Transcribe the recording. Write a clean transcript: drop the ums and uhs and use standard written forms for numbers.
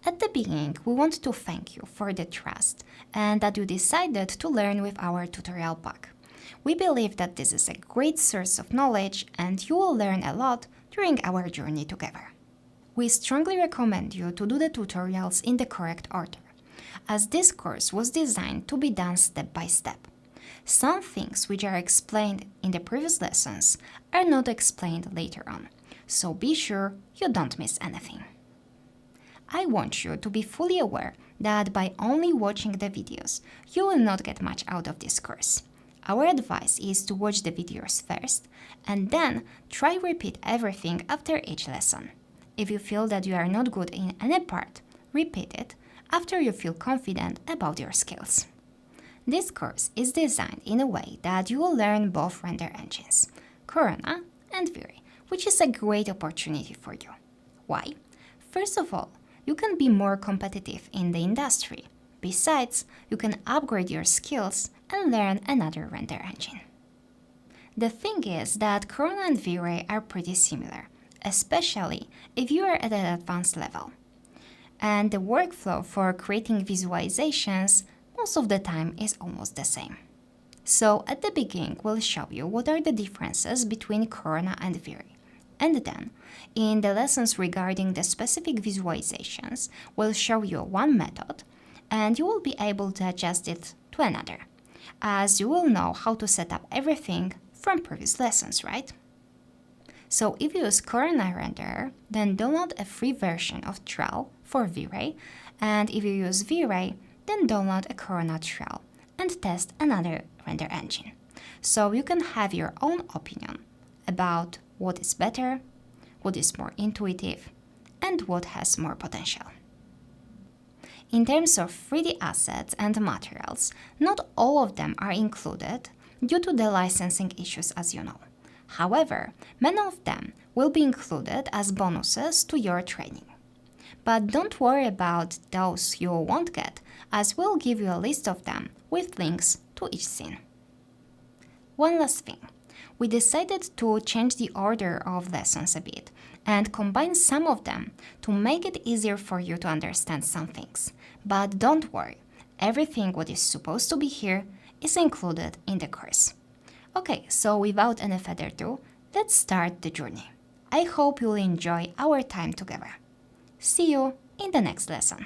At the beginning, we want to thank you for the trust and that you decided to learn with our tutorial pack. We believe that this is a great source of knowledge and you will learn a lot during our journey together. We strongly recommend you to do the tutorials in the correct order, as this course was designed to be done step by step. Some things which are explained in the previous lessons are not explained later on, so be sure you don't miss anything. I want you to be fully aware that by only watching the videos, you will not get much out of this course. Our advice is to watch the videos first and then try repeat everything after each lesson. If you feel that you are not good in any part, repeat it after you feel confident about your skills. This course is designed in a way that you will learn both render engines, Corona and V-Ray, which is a great opportunity for you. Why? First of all, you can be more competitive in the industry. Besides, you can upgrade your skills and learn another render engine. The thing is that Corona and V-Ray are pretty similar, especially if you are at an advanced level. And the workflow for creating visualizations most of the time is almost the same. So at the beginning, we'll show you what are the differences between Corona and V-Ray. And then, in the lessons regarding the specific visualizations, we'll show you one method, and you will be able to adjust it to another, as you will know how to set up everything from previous lessons, right? So if you use Corona renderer, then download a free version of Trell for V-Ray, and if you use V-Ray, then download a Corona Trell and test another render engine. So you can have your own opinion about what is better, what is more intuitive, and what has more potential. In terms of 3D assets and materials, not all of them are included due to the licensing issues, as you know. However, many of them will be included as bonuses to your training. But don't worry about those you won't get, as we'll give you a list of them with links to each scene. One last thing. We decided to change the order of lessons a bit and combine some of them to make it easier for you to understand some things. But don't worry, everything what is supposed to be here is included in the course. Okay, so without any further ado, let's start the journey. I hope you'll enjoy our time together. See you in the next lesson.